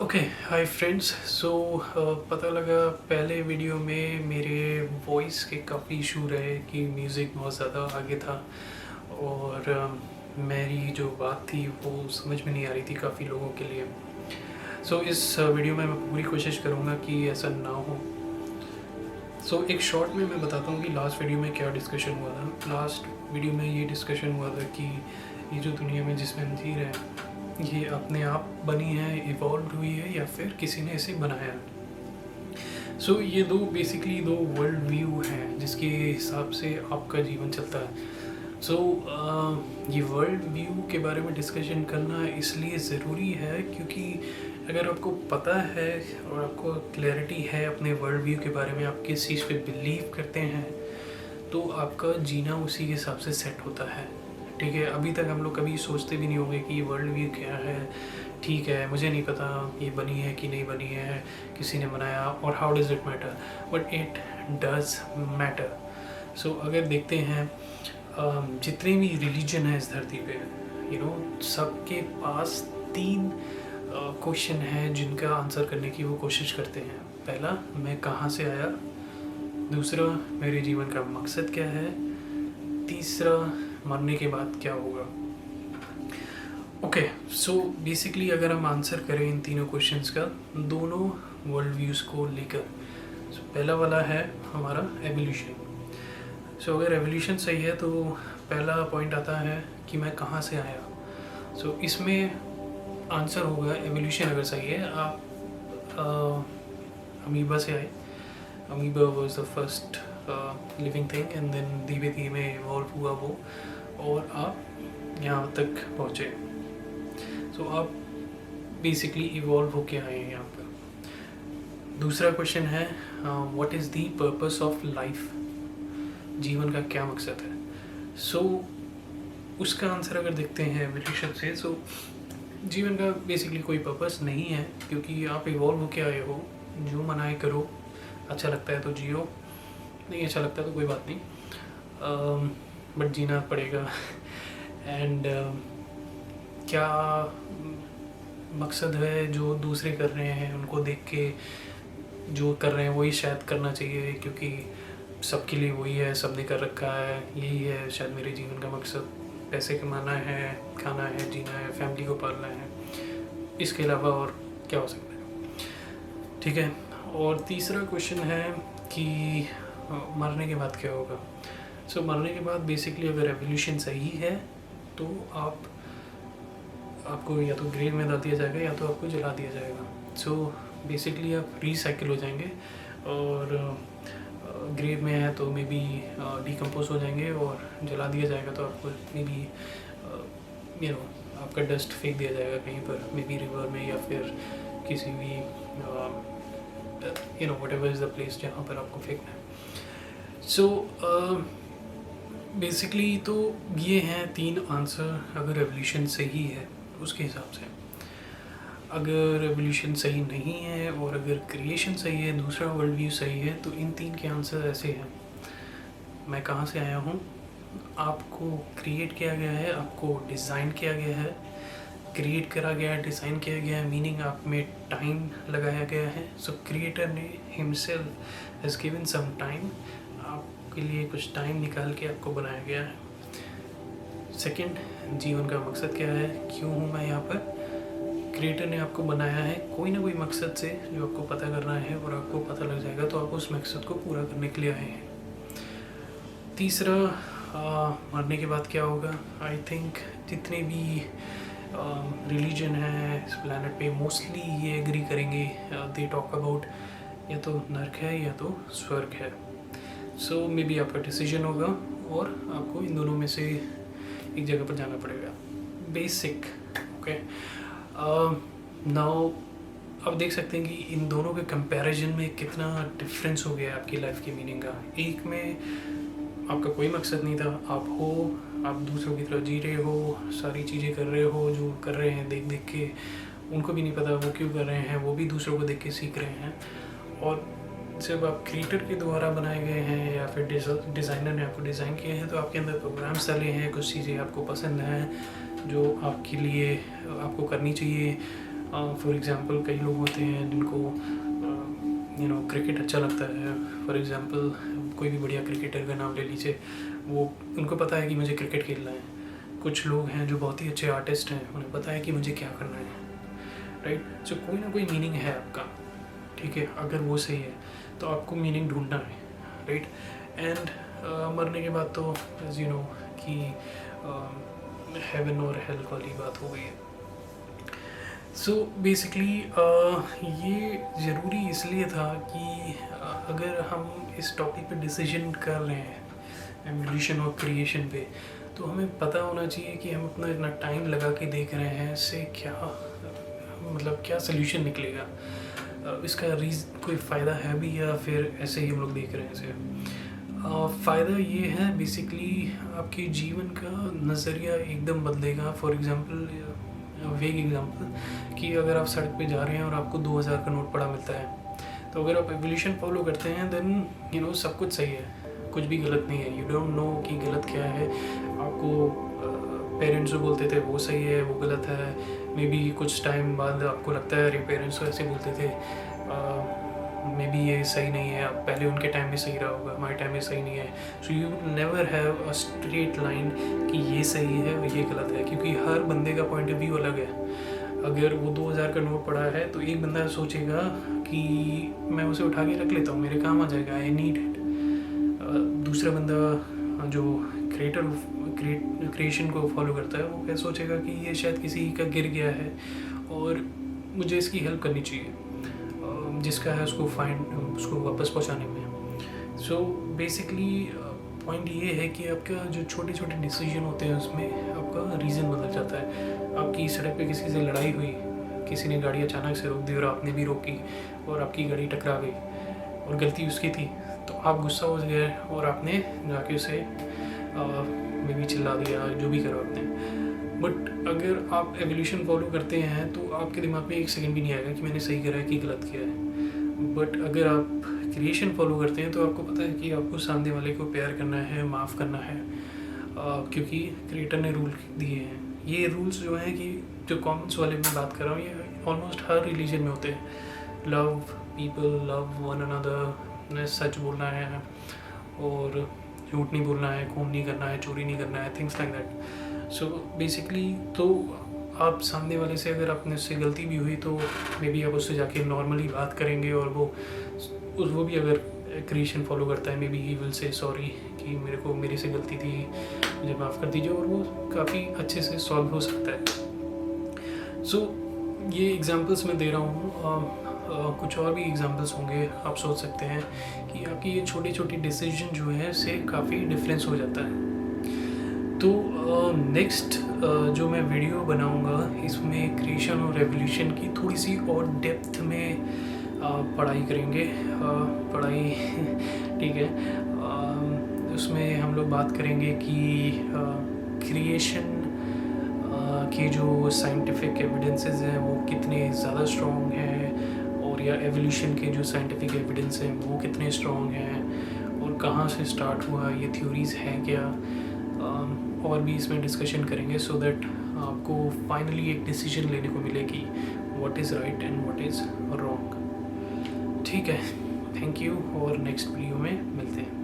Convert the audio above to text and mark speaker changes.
Speaker 1: Okay hi friends. सो पता लगा पहले वीडियो में मेरे वॉइस के काफ़ी इशू रहे कि म्यूज़िक बहुत ज़्यादा आगे था और मेरी जो बात थी वो समझ में नहीं आ रही थी काफ़ी लोगों के लिए। सो इस वीडियो में मैं पूरी कोशिश करूँगा कि ऐसा ना हो। सो एक शॉर्ट में मैं बताता हूँ कि लास्ट वीडियो में क्या डिस्कशन हुआ था। लास्ट वीडियो में ये डिस्कशन हुआ था कि ये जो दुनिया में जिसमें हम जी रहे हैं ये अपने आप बनी है, इवॉल्व हुई है या फिर किसी ने इसे बनाया है। सो ये दो बेसिकली दो वर्ल्ड व्यू हैं जिसके हिसाब से आपका जीवन चलता है। सो ये वर्ल्ड व्यू के बारे में डिस्कशन करना इसलिए ज़रूरी है क्योंकि अगर आपको पता है और आपको क्लैरिटी है अपने वर्ल्ड व्यू के बारे में, आप किस चीज़ पे बिलीव करते हैं, तो आपका जीना उसी के हिसाब से सेट होता है। ठीक है, अभी तक हम लोग कभी सोचते भी नहीं होंगे कि वर्ल्ड व्यू क्या है। ठीक है, मुझे नहीं पता ये बनी है कि नहीं बनी है, किसी ने बनाया, और how does it matter, but it does matter. So अगर देखते हैं जितने भी रिलीजन है इस धरती पे, सबके पास तीन क्वेश्चन है जिनका आंसर करने की वो कोशिश करते हैं। पहला, मैं कहाँ से आया। दूसरा, मेरे जीवन का मकसद क्या है। तीसरा, मरने के बाद क्या होगा। ओके, सो बेसिकली अगर हम आंसर करें इन तीनों क्वेश्चंस का दोनों वर्ल्ड व्यूज़ को लेकर, पहला वाला है हमारा एवोल्यूशन। सो अगर एवोल्यूशन सही है तो पहला पॉइंट आता है कि मैं कहाँ से आया। सो इसमें आंसर होगा एवोल्यूशन अगर सही है, आप अमीबा से आए। Amoeba was the first living thing and then धीरे धीरे इवॉल्व हुआ वो, और आप यहाँ तक पहुँचे। सो आप बेसिकली इवॉल्व होके आए हैं यहाँ पर। दूसरा क्वेश्चन है what is the purpose of life. जीवन का क्या मकसद है। सो उसका आंसर अगर देखते हैं एवोल्यूशन से, सो जीवन का बेसिकली कोई पर्पस नहीं है क्योंकि आप इवॉल्व होके आए हो। जो मनाए करो, अच्छा लगता है तो जियो, नहीं अच्छा लगता तो कोई बात नहीं, बट जीना पड़ेगा। एंड क्या मकसद है जो दूसरे कर रहे हैं उनको देख के जो कर रहे हैं वही शायद करना चाहिए, क्योंकि सबके लिए वही है, सबने कर रखा है, यही है शायद मेरे जीवन का मकसद। पैसे कमाना है, खाना है, जीना है, फैमिली को पालना है, इसके अलावा और क्या हो सकता है। ठीक है, और तीसरा क्वेश्चन है कि मरने के बाद क्या होगा। सो मरने के बाद बेसिकली अगर एवोल्यूशन सही है तो आपको या तो ग्रेव में डाल दिया जाएगा या तो आपको जला दिया जाएगा। सो बेसिकली आप रिसाइकिल हो जाएंगे, और ग्रेव में है तो मे बी डिकम्पोज हो जाएंगे, और जला दिया जाएगा तो आपको मे बी आपका डस्ट फेंक दिया जाएगा कहीं पर, मे बी रिवर में या फिर किसी भी व्हाटएवर इज़ द प्लेस जहाँ पर आपको फेंकना है। सो बेसिकली तो ये हैं तीन आंसर अगर एवोल्यूशन सही है उसके हिसाब से। अगर एवोल्यूशन सही नहीं है और अगर क्रिएशन सही है, दूसरा वर्ल्ड व्यू सही है, तो इन तीन के आंसर ऐसे हैं। मैं कहाँ से आया हूँ, आपको क्रिएट किया गया है, आपको डिज़ाइन किया गया है। क्रिएट करा गया है, डिज़ाइन किया गया है, मीनिंग आप में टाइम लगाया गया है। सो क्रिएटर ने himself has given some time, आपके लिए कुछ टाइम निकाल के आपको बनाया गया है। सेकंड, जीवन का मकसद क्या है, क्यों हूँ मैं यहाँ पर। क्रिएटर ने आपको बनाया है कोई ना कोई मकसद से जो आपको पता करना है, और आपको पता लग जाएगा तो आप उस मकसद को पूरा करने के लिए आए हैं। तीसरा, मरने के बाद क्या होगा। आई थिंक जितने भी रिलीजन है इस प्लैनेट पे मोस्टली ये एग्री करेंगे, दे टॉक अबाउट या तो नर्क है या तो स्वर्ग है। सो मे बी आपका डिसीजन होगा और आपको इन दोनों में से एक जगह पर जाना पड़ेगा। Basic okay. नाउ अब देख सकते हैं कि इन दोनों के कंपैरिजन में कितना डिफरेंस हो गया आपकी लाइफ की मीनिंग का। एक में आपका कोई मकसद नहीं था, आप दूसरों की तरह जी रहे हो, सारी चीज़ें कर रहे हो, जो कर रहे हैं देख देख के, उनको भी नहीं पता वो क्यों कर रहे हैं, वो भी दूसरों को देख के सीख रहे हैं। और जब आप क्रिएटर के द्वारा बनाए गए हैं या फिर डिज़ाइनर ने आपको डिज़ाइन किए हैं, तो आपके अंदर प्रोग्राम्स डाले हैं, कुछ चीज़ें आपको पसंद हैं जो आपके लिए आपको करनी चाहिए, फॉर एग्ज़ाम्पल कई लोग होते हैं जिनको क्रिकेट अच्छा लगता है। फॉर एग्ज़ाम्पल कोई भी बढ़िया क्रिकेटर का नाम ले लीजिए, वो उनको पता है कि मुझे क्रिकेट खेलना है। कुछ लोग हैं जो बहुत ही अच्छे आर्टिस्ट हैं, उन्हें पता है कि मुझे क्या करना है, राइट। सो कोई ना कोई मीनिंग है आपका, ठीक है। अगर वो सही है तो आपको मीनिंग ढूंढना है, राइट। एंड मरने के बाद तो एज यू नो कि हेवन और हेल वाली बात हो गई है। सो बेसिकली ये ज़रूरी इसलिए था कि अगर हम इस टॉपिक पे डिसीजन कर रहे हैं एवोल्यूशन और क्रिएशन पे, तो हमें पता होना चाहिए कि हम अपना इतना टाइम लगा के देख रहे हैं, इससे क्या मतलब क्या सोल्यूशन निकलेगा, इसका कोई फ़ायदा है भी या फिर ऐसे ही हम लोग देख रहे हैं इसे। फ़ायदा ये है बेसिकली आपके जीवन का नज़रिया एकदम बदलेगा। फॉर एग्ज़ाम्पल वेग एग्ज़ाम्पल कि अगर आप सड़क पे जा रहे हैं और आपको 2000 का नोट पड़ा मिलता है, तो अगर आप एवोल्यूशन फॉलो करते हैं देन सब कुछ सही है, कुछ भी गलत नहीं है। यू डोंट नो कि गलत क्या है। आपको पेरेंट्स जो बोलते थे वो सही है, वो गलत है। मे बी कुछ टाइम बाद आपको लगता है अरे पेरेंट्स तो ऐसे बोलते थे, मे बी ये सही नहीं है। आप पहले उनके टाइम में सही रहा होगा, हमारे टाइम में सही नहीं है। So you never have a straight line कि ये सही है और ये गलत है, क्योंकि हर बंदे का पॉइंट ऑफ व्यू अलग है। अगर वो 2000 का नोट पड़ा है तो एक बंदा सोचेगा कि मैं उसे उठा के रख लेता हूँ, मेरे काम आ जाएगा, आई नीड इट। दूसरा बंदा जो क्रिएशन को फॉलो करता है, वो क्या सोचेगा कि ये शायद किसी का गिर गया है और मुझे इसकी हेल्प करनी चाहिए, जिसका है उसको वापस पहुंचाने में। सो बेसिकली पॉइंट ये है कि आपका जो छोटे छोटे डिसीजन होते हैं उसमें आपका रीज़न बदल जाता है। आपकी सड़क पे किसी से लड़ाई हुई, किसी ने गाड़ी अचानक से रोक दी और आपने भी रोकी और आपकी गाड़ी टकरा गई और गलती उसकी थी, तो आप गुस्सा हो गए और आपने जाके उसे मे बी चिल्ला दिया, जो भी करा आपने। बट अगर आप एवोल्यूशन फॉलो करते हैं तो आपके दिमाग में एक सेकंड भी नहीं आएगा कि मैंने सही करा है कि गलत किया है। बट अगर आप क्रिएशन फॉलो करते हैं तो आपको पता है कि आपको सामने वाले को प्यार करना है, माफ़ करना है, क्योंकि क्रिएटर ने रूल दिए हैं। ये रूल्स जो हैं कि जो कॉमन्स वाले मैं बात कर रहा हूँ, ये ऑलमोस्ट हर रिलीजन में होते हैं। Love people, love one another, सच बोलना है और झूठ नहीं बोलना है, खून नहीं करना है, चोरी नहीं करना है, things like that. So basically तो आप सामने वाले से अगर आपने उससे गलती भी हुई तो मे बी आप उससे जाके नॉर्मली बात करेंगे और वो भी अगर क्रिएशन फॉलो करता है, may be he will say sorry कि मेरे से गलती थी, मुझे माफ़ कर दीजिए, और वो काफ़ी अच्छे से सॉल्व हो सकता है। सो ये एग्जांपल्स मैं दे रहा हूँ, कुछ और भी एग्जांपल्स होंगे। आप सोच सकते हैं कि आपकी ये छोटी छोटी डिसीजन जो है से काफ़ी डिफरेंस हो जाता है। तो नेक्स्ट जो मैं वीडियो बनाऊंगा इसमें क्रिएशन और रेवोल्यूशन की थोड़ी सी और डेप्थ में पढ़ाई करेंगे, पढ़ाई ठीक है। उसमें हम लोग बात करेंगे कि क्रिएशन के जो साइंटिफिक एविडेंसेस हैं वो कितने ज़्यादा स्ट्रॉन्ग हैं, और या एवोल्यूशन के जो साइंटिफिक एविडेंस हैं वो कितने स्ट्रॉन्ग हैं, और कहाँ से स्टार्ट हुआ, ये थ्योरीज़ हैं क्या, और भी इसमें डिस्कशन करेंगे, सो दैट आपको फाइनली एक डिसीजन लेने को मिले कि what is right and what is wrong. ठीक है, थैंक यू, और नेक्स्ट वीडियो में मिलते हैं।